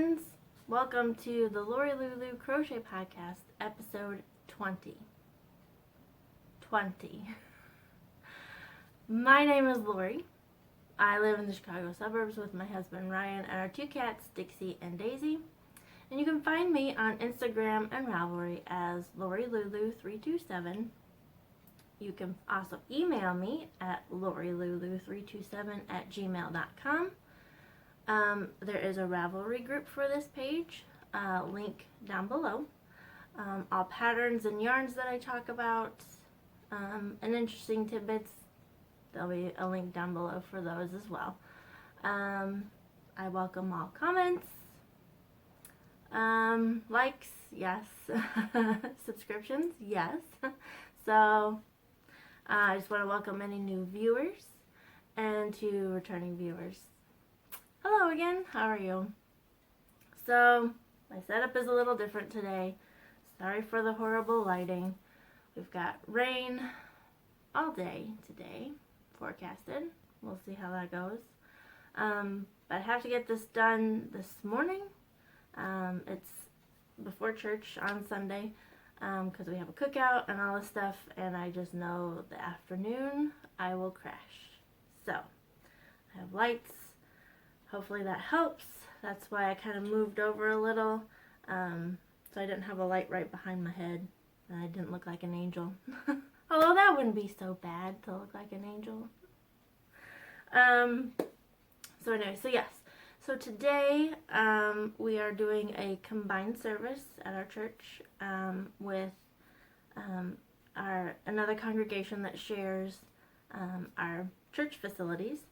friends, welcome to the Lori Lulu Crochet Podcast, episode 20. My name is Lori. I live in the Chicago suburbs with my husband Ryan and our two cats, Dixie and Daisy. And you can find me on Instagram and Ravelry as LoriLulu327. You can also email me at lorilulu327@gmail.com. There is a Ravelry group for this page, link down below. All patterns and yarns that I talk about, and interesting tidbits, there'll be a link down below for those as well. I welcome all comments, likes, yes, subscriptions, yes. So I just want to welcome any new viewers and to returning viewers. Hello again, how are you? So my setup is a little different today. Sorry for the horrible lighting. We've got rain all day today forecasted. We'll see how that goes. But I have to get this done this morning. It's before church on Sunday because we have a cookout and all this stuff, and I just know the afternoon I will crash. So I have lights. Hopefully that helps. That's why I kind of moved over a little, so I didn't have a light right behind my head and I didn't look like an angel. Although that wouldn't be so bad to look like an angel. So anyway, so yes. So today we are doing a combined service at our church with another congregation that shares our church facilities.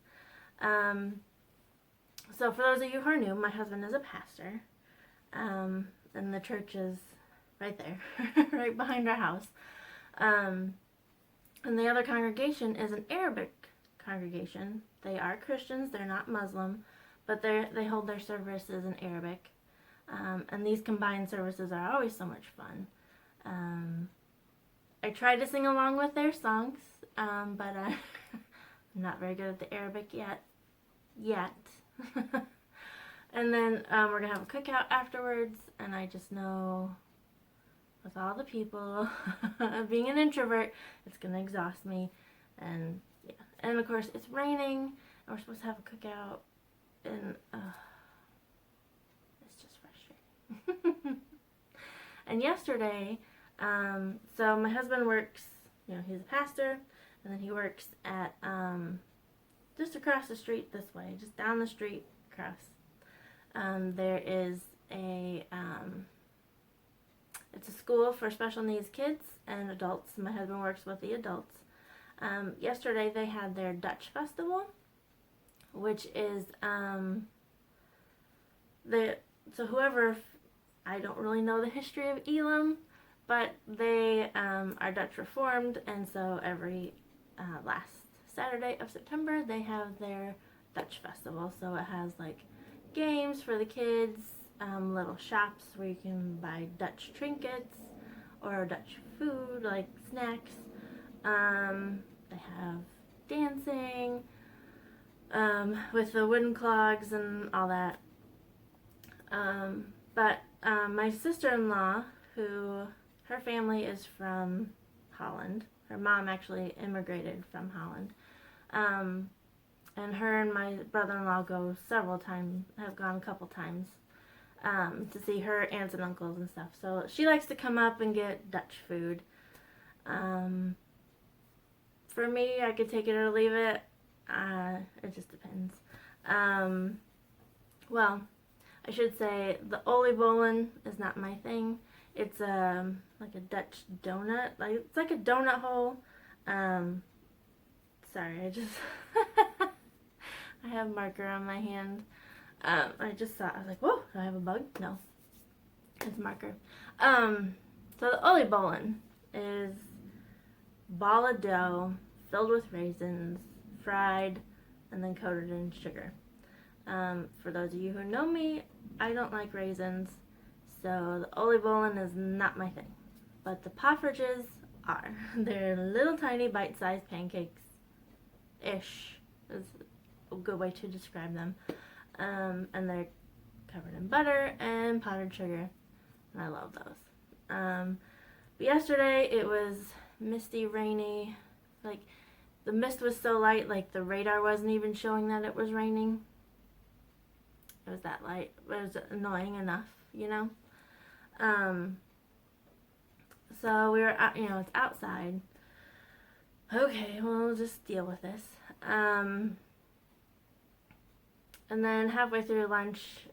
So for those of you who are new, my husband is a pastor, and the church is right there, right behind our house. And the other congregation is an Arabic congregation. They are Christians, they're not Muslim, but they hold their services in Arabic. And these combined services are always so much fun. I tried to sing along with their songs, but I'm not very good at the Arabic yet. And then we're gonna have a cookout afterwards, and I just know with all the people, being an introvert, it's gonna exhaust me. And yeah, and of course it's raining and we're supposed to have a cookout, and it's just frustrating. And yesterday, so my husband works, he's a pastor, and then he works at just across the street this way, just down the street across. There is it's a school for special needs kids and adults. My husband works with the adults. Yesterday they had their Dutch festival, which is so whoever, I don't really know the history of Elam, but they are Dutch Reformed, and so every last Saturday of September they have their Dutch festival. So it has like games for the kids, little shops where you can buy Dutch trinkets or Dutch food like snacks. They have dancing with the wooden clogs and all that. But my sister-in-law, who her family is from Holland, her mom actually immigrated from Holland. And her and my brother-in-law go several times, have gone a couple times, to see her aunts and uncles and stuff. So she likes to come up and get Dutch food. For me, I could take it or leave it. It just depends. Well, I should say the oliebollen is not my thing. It's like a Dutch donut. It's like a donut hole. Sorry, I just I have marker on my hand. I just saw, I was like, whoa, do I have a bug? No, it's marker. So the oliebollen is ball of dough filled with raisins, fried, and then coated in sugar. For those of you who know me, I don't like raisins, so the oliebollen is not my thing. But the poffertjes are. They're little tiny bite-sized pancakes-ish is a good way to describe them. And they're covered in butter and powdered sugar, and I love those. But yesterday it was misty, rainy, like the mist was so light, like the radar wasn't even showing that it was raining. It was that light, but it was annoying enough, you know. So we were out, you know, it's outside. Okay, well, we'll just deal with this. And then halfway through lunch,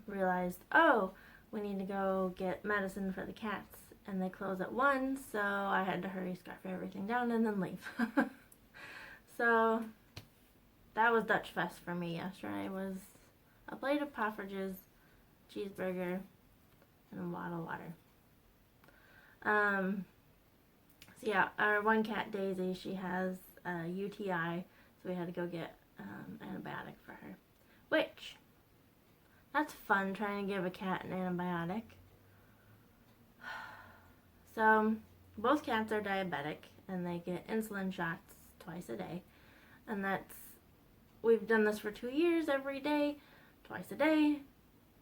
realized, oh, we need to go get medicine for the cats. And they close at 1, so I had to hurry, scarf everything down, and then leave. So that was Dutch Fest for me yesterday. It was a plate of Poffertjes, cheeseburger, and a bottle of water. So yeah, our one cat, Daisy, she has a UTI, so we had to go get antibiotic for her. Which, that's fun, trying to give a cat an antibiotic. So, both cats are diabetic, and they get insulin shots twice a day. And we've done this for 2 years, every day, twice a day.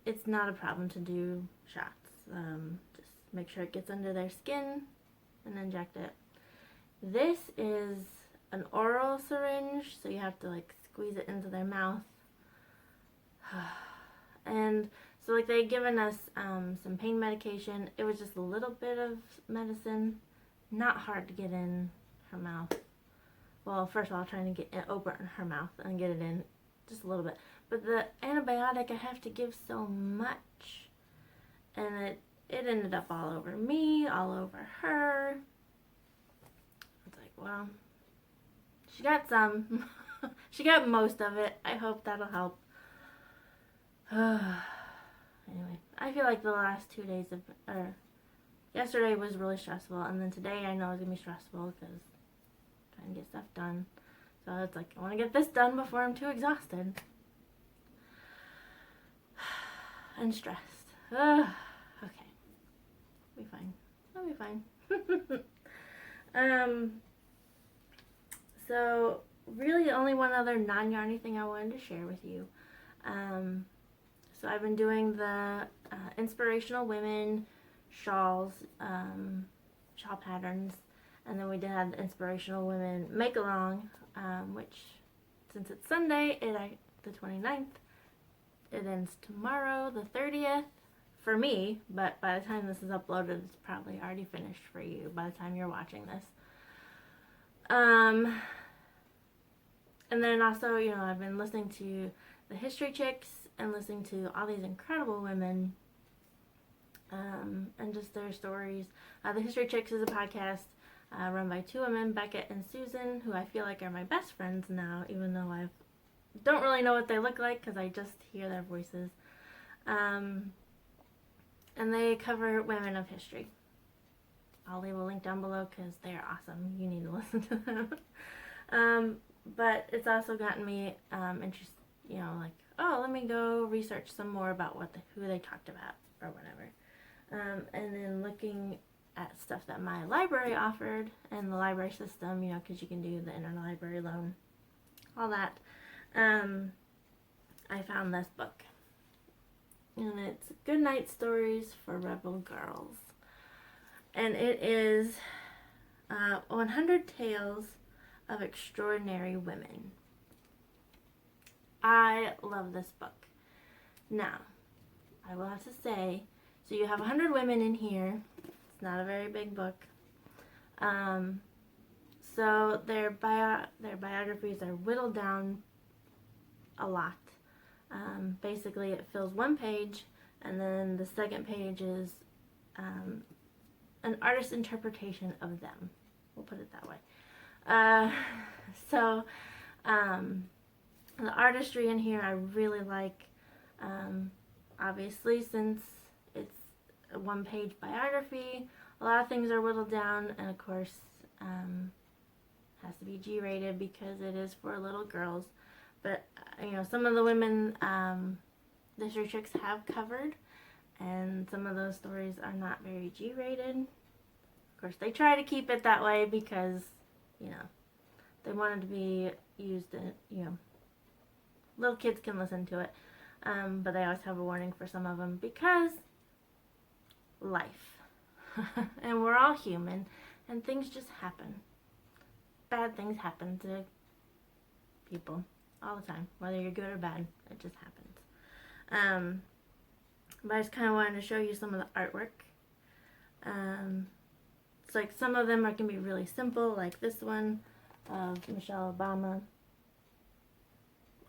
It's not a problem to do shots. Just make sure it gets under their skin and inject it. This is an oral syringe, so you have to like squeeze it into their mouth. And so like they'd given us some pain medication. It was just a little bit of medicine, not hard to get in her mouth. Well, first of all, trying to get it open her mouth and get it in just a little bit. But the antibiotic, I have to give so much, and it ended up all over me, all over her. It's like, well, she got some. She got most of it. I hope that'll help. Anyway, I feel like the last 2 days yesterday was really stressful, and then today I know it's gonna be stressful because trying to get stuff done. So it's like, I want to get this done before I'm too exhausted and stressed. Okay, be fine. I'll be fine. So really only one other non-yarny thing I wanted to share with you. So I've been doing the Inspirational Women shawls, shawl patterns, and then we did have the Inspirational Women make-along, which, since it's Sunday, the 29th, it ends tomorrow, the 30th, for me, but by the time this is uploaded, it's probably already finished for you by the time you're watching this. And then also, you know, I've been listening to the History Chicks and listening to all these incredible women, and just their stories. The History Chicks is a podcast run by 2 women, Beckett and Susan, who I feel like are my best friends now, even though I don't really know what they look like because I just hear their voices. And they cover women of history. I'll leave a link down below because they are awesome. You need to listen to them. But it's also gotten me interested, you know, like, oh, let me go research some more about who they talked about or whatever. And then looking at stuff that my library offered and the library system, you know, because you can do the interlibrary loan, all that. I found this book, and it's Goodnight Stories for Rebel Girls, and it is 100 Tales of Extraordinary Women. I love this book. Now, I will have to say, so you have 100 women in here. It's not a very big book. So their biographies are whittled down a lot. Basically, it fills one page, and then the second page is an artist's interpretation of them. We'll put it that way. The artistry in here I really like. Obviously, since it's a one-page biography, a lot of things are whittled down, and of course, has to be G-rated because it is for little girls. But you know, some of the women the History Chicks have covered, and some of those stories are not very G-rated. Of course, they try to keep it that way because, you know, they wanted to be used in, you know, little kids can listen to it. but they always have a warning for some of them because life. And we're all human, and things just happen. Bad things happen to people all the time, whether you're good or bad. It just happens. But I just kind of wanted to show you some of the artwork. It's like some of them can be really simple, like this one of Michelle Obama.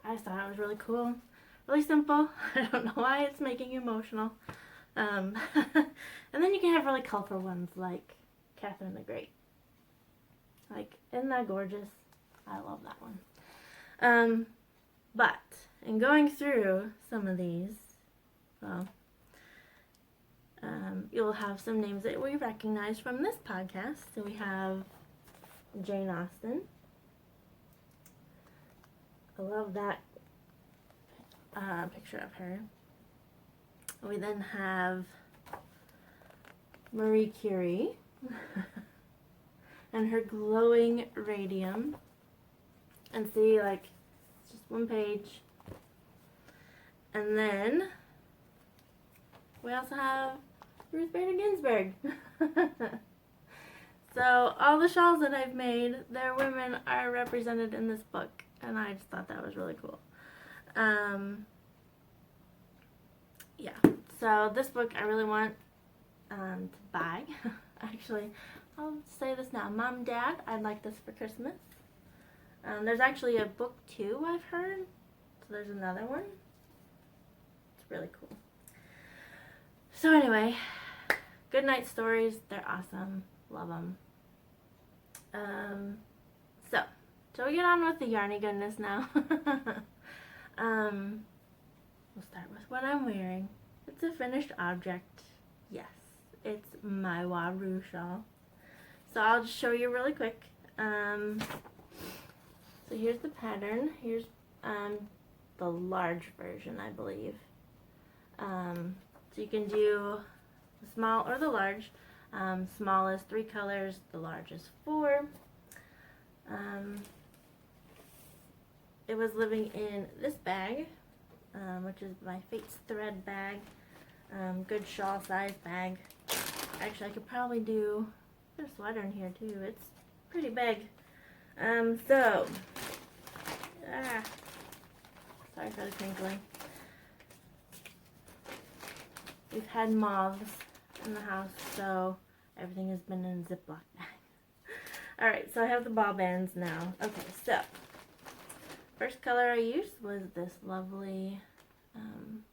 I just thought it was really cool, really simple. I don't know why it's making you emotional. And then you can have really colorful ones like Catherine the Great. Like, isn't that gorgeous? I love that one. But in going through some of these, well, you'll have some names that we recognize from this podcast. So we have Jane Austen. I love that picture of her. We then have Marie Curie and her glowing radium. And see, like, it's just one page. And then we also have Ruth Bader Ginsburg. So all the shawls that I've made, their women are represented in this book, and I just thought that was really cool. Yeah, so this book I really want to buy. Actually, I'll say this now. Mom, Dad, I'd like this for Christmas. There's actually a book too, I've heard. So there's another one. It's really cool. So anyway, good night stories. They're awesome. Love them. So, shall we get on with the yarny goodness now? We'll start with what I'm wearing. It's a finished object. Yes, it's my Waroo shawl. So I'll just show you really quick. So here's the pattern. Here's the large version, I believe. So you can do the small or the large. Small is 3 colors, the large is 4. It was living in this bag, which is my Fate's Thread bag. Good shawl size bag. Actually, I could probably do a sweater in here too. It's pretty big. Sorry for the crinkling. We've had moths in the house, so everything has been in a Ziploc bag. Alright, so I have the ball bands now. Okay, so first color I used was this lovely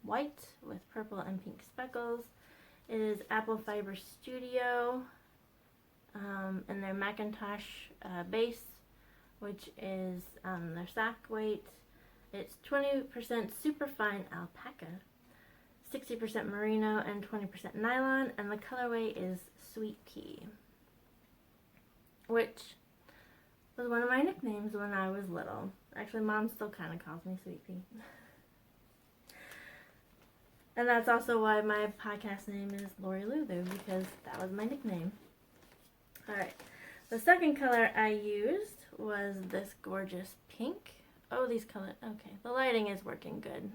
white with purple and pink speckles. It is Apple Fiber Studio and their Macintosh base, which is their sack weight. It's 20% superfine alpaca, 60% merino, and 20% nylon, and the colorway is Sweet Pea, which was one of my nicknames when I was little. Actually, Mom still kind of calls me Sweet Pea. And that's also why my podcast name is Lori Luther, because that was my nickname. Alright, the second color I used was this gorgeous pink. Oh, these colors, okay, the lighting is working good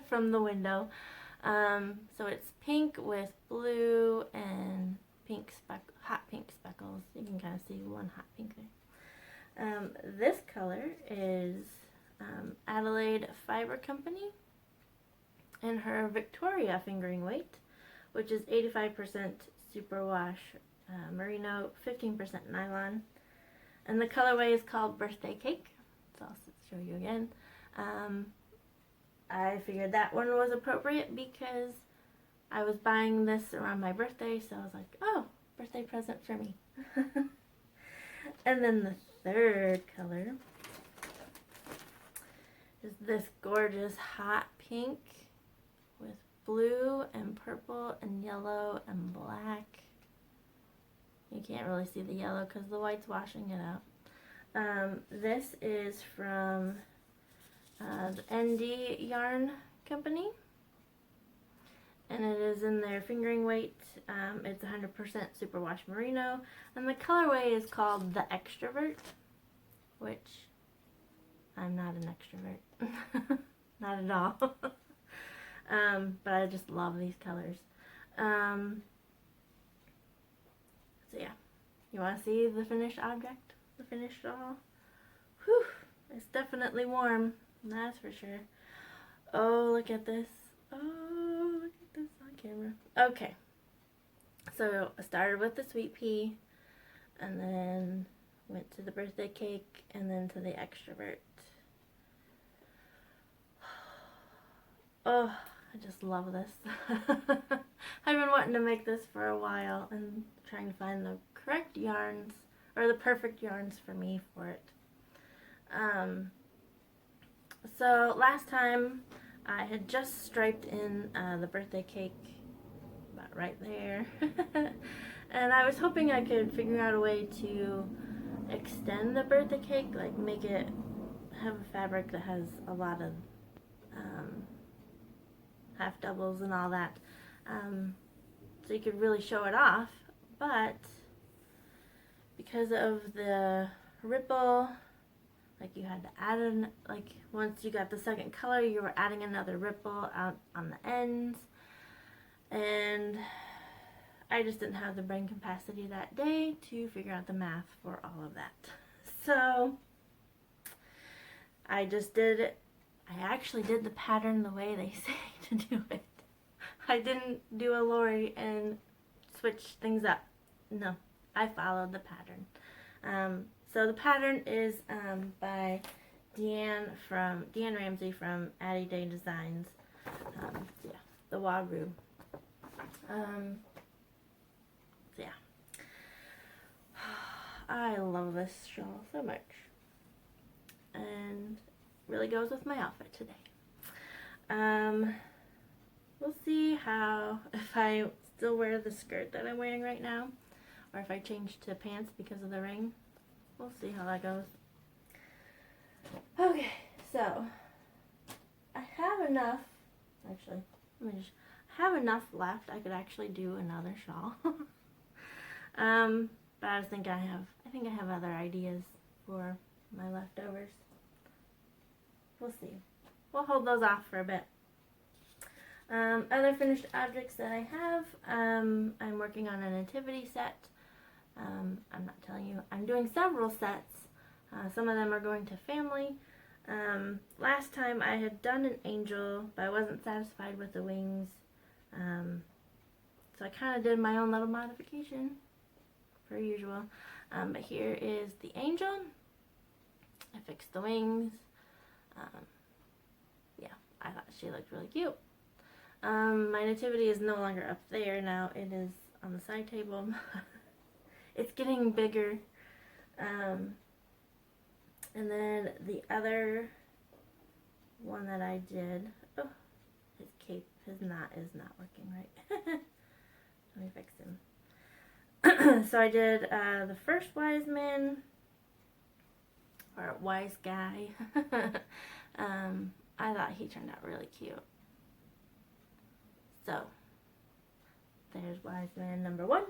from the window. So it's pink with blue and pink hot pink speckles. You can kind of see one hot pink there. This color is Adelaide Fiber Company and her Victoria fingering weight, which is 85% superwash merino, 15% nylon. And the colorway is called Birthday Cake. So I'll show you again. I figured that one was appropriate because I was buying this around my birthday, so I was like, oh, birthday present for me. And then the third color is this gorgeous hot pink with blue and purple and yellow and black. You can't really see the yellow because the white's washing it out. This is from the ND Yarn Company, and it is in their fingering weight. It's 100% superwash merino, and the colorway is called the Extrovert, which I'm not an extrovert. Not at all. But I just love these colors. So yeah, you want to see the finished object? The finished shawl? Whew, it's definitely warm, that's for sure. Oh, look at this. Oh, look at this on camera. Okay, so I started with the sweet pea, and then went to the birthday cake, and then to the extrovert. Oh, I just love this. I've been wanting to make this for a while and trying to find the correct yarns, or the perfect yarns for me for it. So last time I had just striped in the birthday cake, about right there. And I was hoping I could figure out a way to extend the birthday cake, like make it have a fabric that has a lot of half doubles and all that, so you could really show it off. But because of the ripple, like you had to add in, like once you got the second color, you were adding another ripple out on the ends, and I just didn't have the brain capacity that day to figure out the math for all of that. So I just did it. I actually did the pattern the way they say to do it. I didn't do a Lori and switch things up. No, I followed the pattern. So the pattern is by Deanne Ramsey from Addie Day Designs. Yeah, the Waroo. So yeah, I love this shawl so much, and really goes with my outfit today. We'll see if I still wear the skirt that I'm wearing right now, or if I change to pants because of the ring. We'll see how that goes. Okay, so I have enough, actually, I have enough left. I could actually do another shawl. But I was thinking I think I have other ideas for my leftovers. We'll see. We'll hold those off for a bit. Other finished objects that I have, I'm working on a nativity set. I'm not telling you, I'm doing several sets. Some of them are going to family. Last time I had done an angel, but I wasn't satisfied with the wings. So I kind of did my own little modification, per usual. But here is the angel. I fixed the wings. Yeah, I thought she looked really cute. My nativity is no longer up there now. It is on the side table. It's getting bigger. And then the other one that I did, oh, his cape, his knot is not working right. Let me fix him. So I did the first wise man, or wise guy. I thought he turned out really cute. So there's wise man number 1.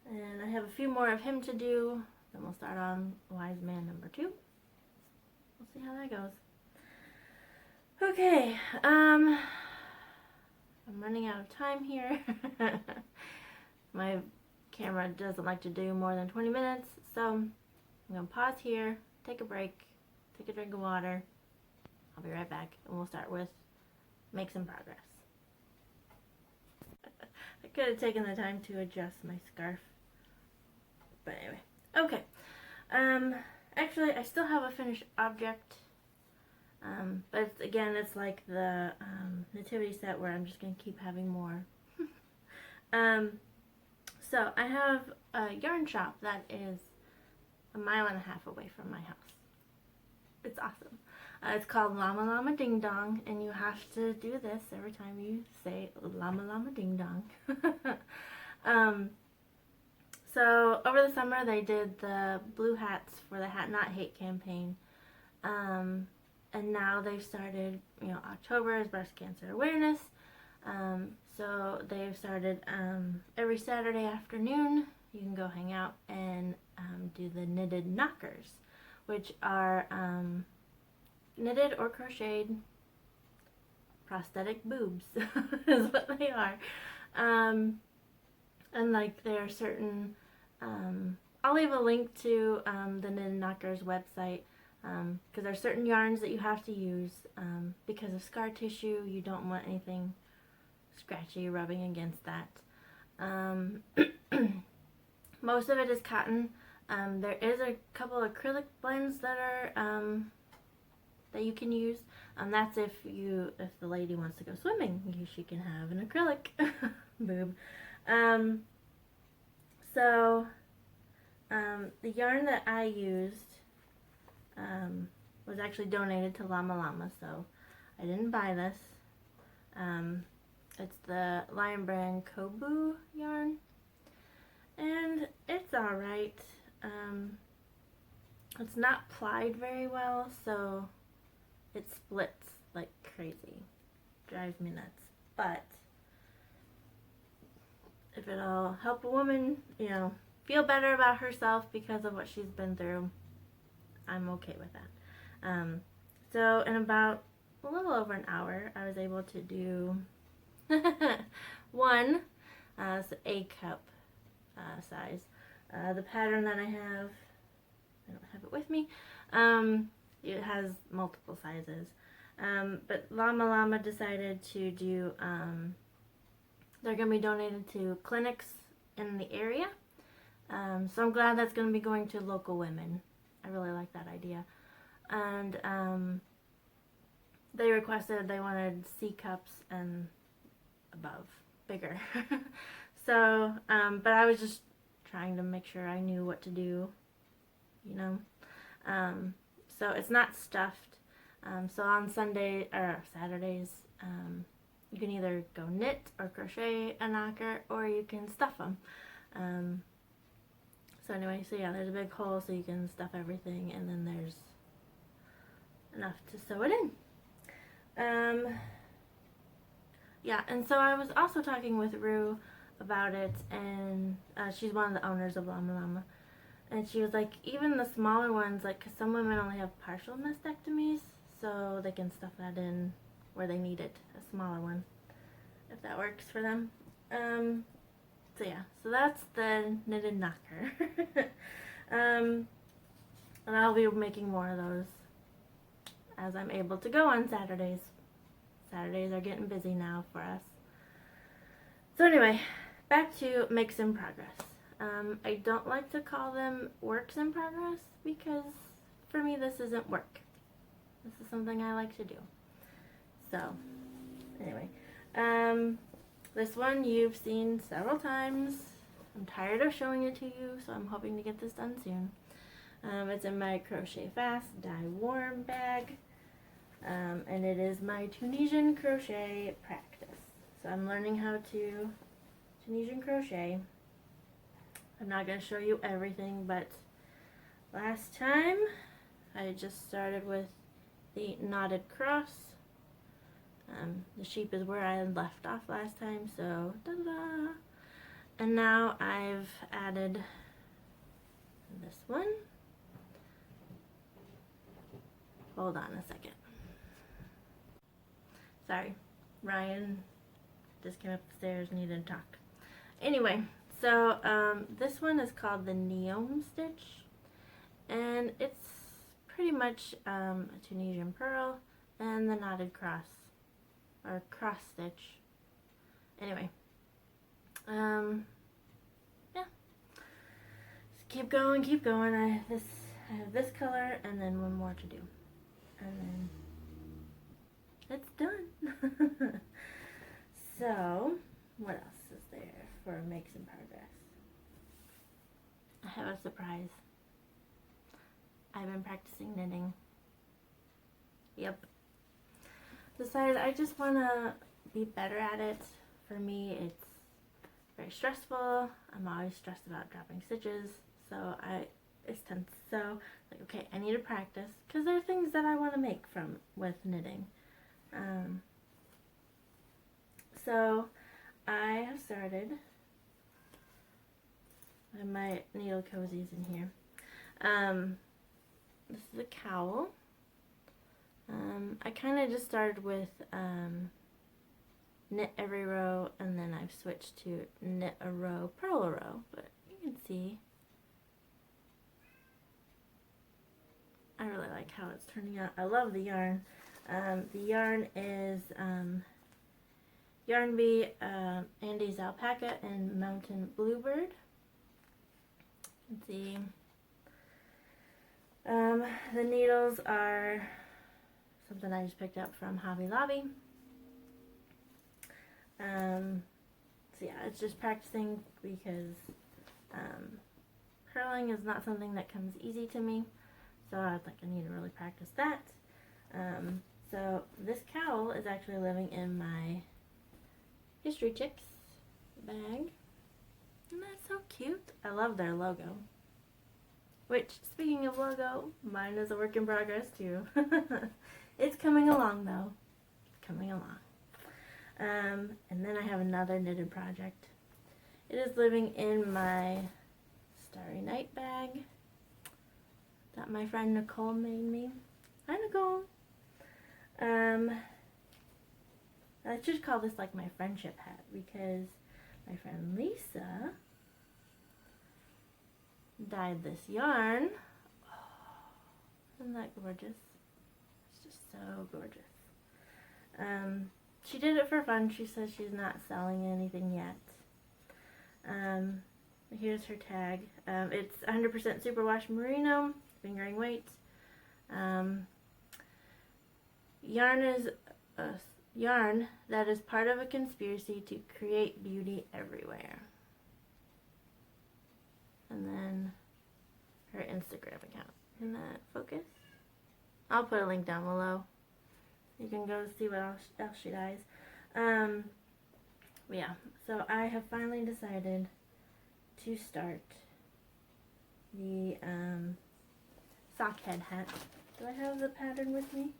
And I have a few more of him to do. Then we'll start on wise man number 2. We'll see how that goes. Okay, I'm running out of time here. My camera doesn't like to do more than 20 minutes, so I'm going to pause here, take a break, take a drink of water. I'll be right back, and we'll start with make some progress. I could have taken the time to adjust my scarf, but anyway. Okay, actually I still have a finished object, but again it's like the nativity set where I'm just going to keep having more. So I have a yarn shop that is 1.5 miles away from my house. It's awesome. It's called Llama Llama Ding Dong, and you have to do this every time you say Llama Llama Ding Dong. So over the summer they did the blue hats for the Hat Not Hate campaign, and now they've started, October is breast cancer awareness, so they've started every Saturday afternoon you can go hang out and do the knitted knockers, which are knitted or crocheted prosthetic boobs is what they are. And like there are certain, I'll leave a link to the Knit Knocker's website, because there are certain yarns that you have to use because of scar tissue. You don't want anything scratchy rubbing against that. Most of it is cotton. There is a couple acrylic blends that are that you can use. That's if the lady wants to go swimming, she can have an acrylic boob. The yarn that I used was actually donated to Llama Llama, so I didn't buy this. It's the Lion Brand Kobu yarn, and it's alright. It's not plied very well, so it splits like crazy. Drives me nuts. But if it'll help a woman, feel better about herself because of what she's been through, I'm okay with that. So in about a little over an hour, I was able to do one, it's A cup size. The pattern that I don't have it with me. It has multiple sizes. But Llama Llama decided to do, they're going to be donated to clinics in the area. So I'm glad that's going to be going to local women. I really like that idea. And they requested, they wanted C cups and above, bigger. So, but I was just trying to make sure I knew what to do, So it's not stuffed. So on Sunday or Saturdays, you can either go knit or crochet a knocker, or you can stuff them. So anyway, so yeah, there's a big hole so you can stuff everything, and then there's enough to sew it in. Yeah, and so I was also talking with Rue about it, and she's one of the owners of Llama Llama. And she was like, even the smaller ones, like, because some women only have partial mastectomies, so they can stuff that in where they need it, a smaller one, if that works for them. So yeah, so that's the knitted knocker. And I'll be making more of those as I'm able to go on Saturdays. Saturdays are getting busy now for us. So anyway, back to makes in progress. I don't like to call them works in progress because for me this isn't work. This is something I like to do. So anyway, this one you've seen several times. I'm tired of showing it to you, so I'm hoping to get this done soon. It's in my Crochet Fast Dye Warm bag, and it is my Tunisian crochet practice. So I'm learning how to Tunisian crochet. I'm not going to show you everything, but last time I just started with the knotted cross. The sheep is where I had left off last time, so da-da-da. And now I've added this one. Hold on a second. Sorry, Ryan just came up the stairs and needed to talk. Anyway, so this one is called the Neome stitch, and it's pretty much a Tunisian purl and the knotted cross, or cross stitch. Anyway, yeah, just keep going, keep going. I have this color and then one more to do, and then it's done. So what else is there for makes in progress? I have a surprise. I've been practicing knitting. Yep. Decided I just want to be better at it. For me, it's very stressful. I'm always stressed about dropping stitches, so it's tense. So, like, okay, I need to practice because there are things that I want to make with knitting. So I have started. I have my needle cozies in here. This is a cowl. I kind of just started with knit every row, and then I've switched to knit a row, purl a row, but you can see I really like how it's turning out. I love the yarn. The yarn is Yarn Bee, Andes Alpaca, and Mountain Bluebird. You can see the needles are something I just picked up from Hobby Lobby. So yeah, it's just practicing because purling is not something that comes easy to me. So I was like, I need to really practice that. So this cowl is actually living in my History Chicks bag. Isn't that so cute? I love their logo. Which, speaking of logo, mine is a work in progress too. It's coming along though. It's coming along. And then I have another knitted project. It is living in my Starry Night bag that my friend Nicole made me. Hi Nicole! I should call this like my friendship hat because my friend Lisa dyed this yarn. Oh, isn't that gorgeous? It's just so gorgeous. She did it for fun. She says she's not selling anything yet. Here's her tag. It's 100% superwash merino, fingering weight. Yarn is a yarn that is part of a conspiracy to create beauty everywhere. And then her Instagram account. Can that focus? I'll put a link down below. You can go see what else she dyes. Yeah, so I have finally decided to start the sock head hat. Do I have the pattern with me?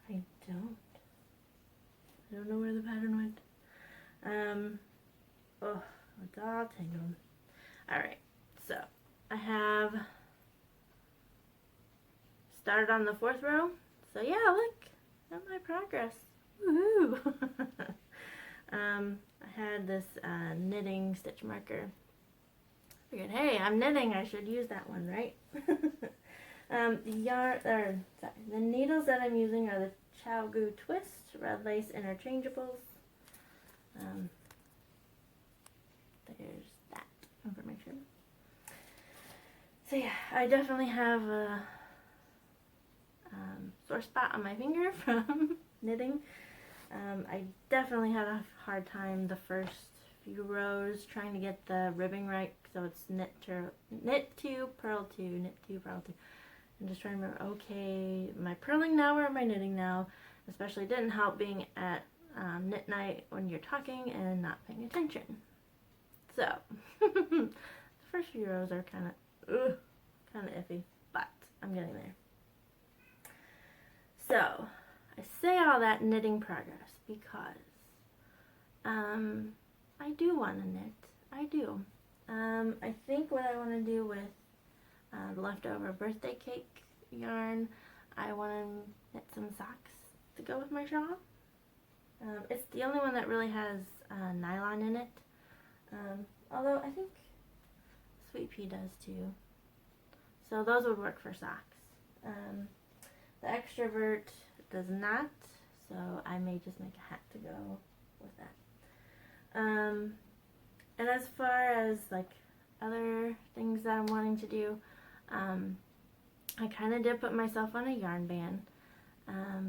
I don't. I don't know where the pattern went. Oh, it's all tangled. Alright, so I have started on the 4th row. So yeah, look at my progress. Woohoo! I had this knitting stitch marker. I figured, hey, I'm knitting, I should use that one, right? The needles that I'm using are the Chow Goo Twist Red Lace Interchangeables. There's that information. So yeah, I definitely have a sore spot on my finger from knitting. I definitely had a hard time the first few rows trying to get the ribbing right, so it's knit 2, purl 2, knit 2, purl 2. I'm just trying to remember, okay, am I purling now or am I knitting now? Especially didn't help being at knit night when you're talking and not paying attention. So, the first few rows are kind of iffy, but I'm getting there. So, I say all that knitting progress because I do want to knit. I do. I think what I want to do with the leftover birthday cake yarn, I want to knit some socks to go with my shawl. It's the only one that really has nylon in it. Although I think Sweet Pea does too. So those would work for socks. The Extrovert does not, so I may just make a hat to go with that. And as far as like other things that I'm wanting to do, I kind of did put myself on a yarn ban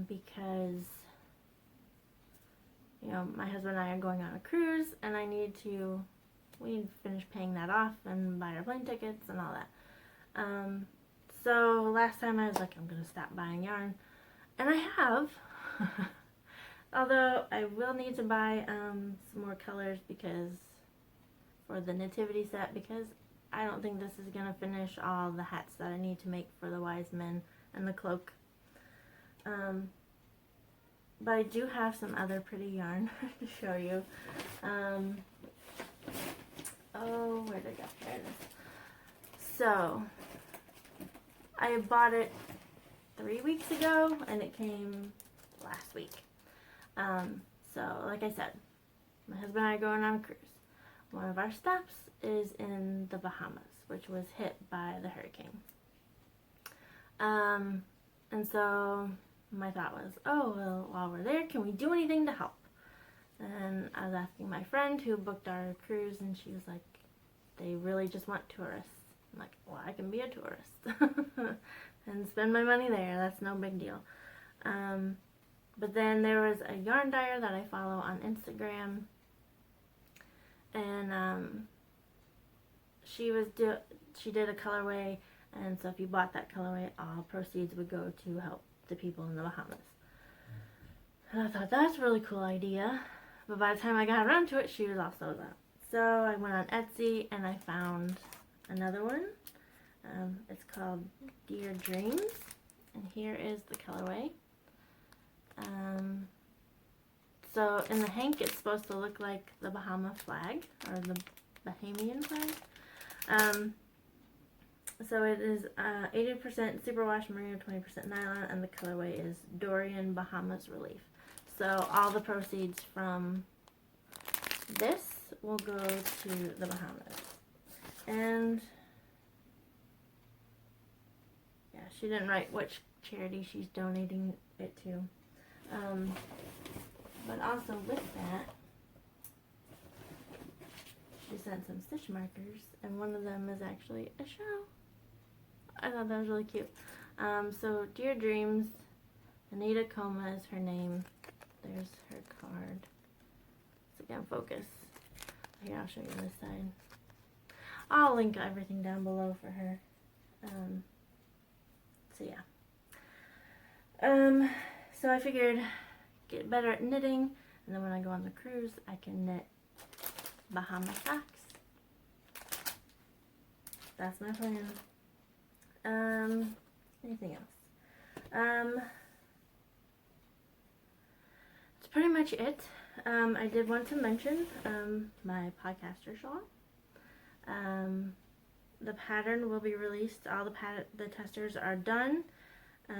because, you know, my husband and I are going on a cruise and we need to finish paying that off and buy our plane tickets and all that. So last time I was like, I'm going to stop buying yarn. And I have. Although I will need to buy some more colors for the Nativity set, because I don't think this is going to finish all the hats that I need to make for the wise men and the cloak. But I do have some other pretty yarn to show you. Oh, where did I go? There it is. So, I bought it 3 weeks ago and it came last week. So, like I said, my husband and I are going on a cruise. One of our stops is in the Bahamas, which was hit by the hurricane. And so my thought was, oh, well, while we're there, can we do anything to help? And I was asking my friend who booked our cruise, and she was like, they really just want tourists. I'm like, well, I can be a tourist and spend my money there. That's no big deal. But then there was a yarn dyer that I follow on Instagram, and she did a colorway, and so if you bought that colorway, all proceeds would go to help the people in the Bahamas. And I thought, that's a really cool idea. But by the time I got around to it, she was all sold out. So I went on Etsy and I found another one. It's called Dear Dreams, and here is the colorway. So in the hank, it's supposed to look like the Bahama flag, or the Bahamian flag. So it is 80% superwash merino, 20% nylon, and the colorway is Dorian Bahamas Relief. So all the proceeds from this will go to the Bahamas. And yeah, she didn't write which charity she's donating it to. But also with that, she sent some stitch markers, and one of them is actually a shawl. I thought that was really cute. So Dear Dreams, Anita Coma is her name. There's her card. So again, focus. Here, I'll show you this side. I'll link everything down below for her. So yeah. So I figured get better at knitting, and then when I go on the cruise, I can knit Bahama socks. That's my plan. Anything else? That's pretty much it. I did want to mention my podcaster shawl. The pattern will be released. All the testers are done. You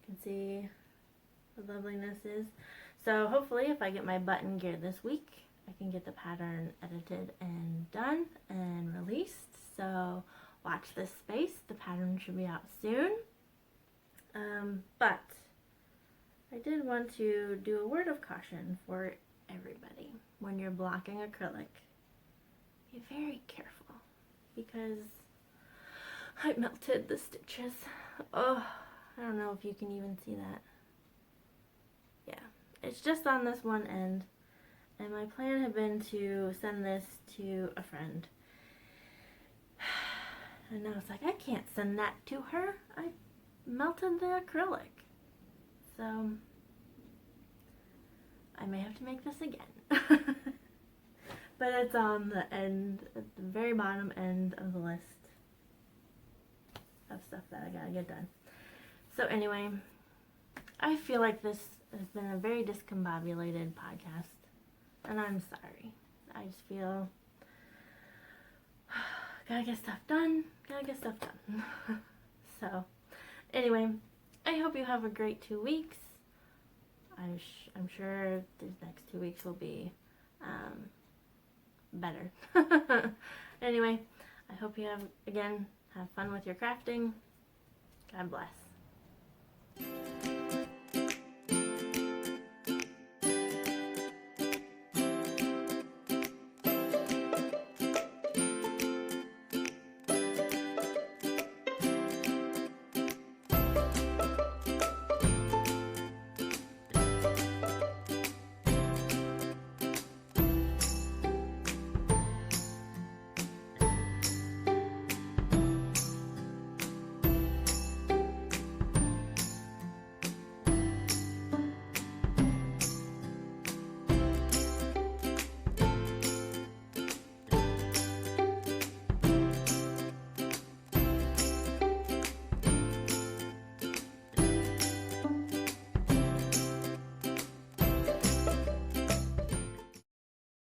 can see the loveliness is. So hopefully, if I get my button gear this week, I can get the pattern edited and done and released. So watch this space. The pattern should be out soon. But I did want to do a word of caution for everybody. When you're blocking acrylic, be very careful, because I melted the stitches. Oh, I don't know if you can even see that. Yeah, it's just on this one end, and my plan had been to send this to a friend. And I was like, I can't send that to her. I melted the acrylic. So I may have to make this again. But it's on the end, at the very bottom end of the list of stuff that I gotta get done. So anyway, I feel like this has been a very discombobulated podcast, and I'm sorry. I just feel gotta get stuff done. So anyway, I hope you have a great 2 weeks. I'm sure these next 2 weeks will be better. Anyway, I hope you have fun with your crafting. God bless.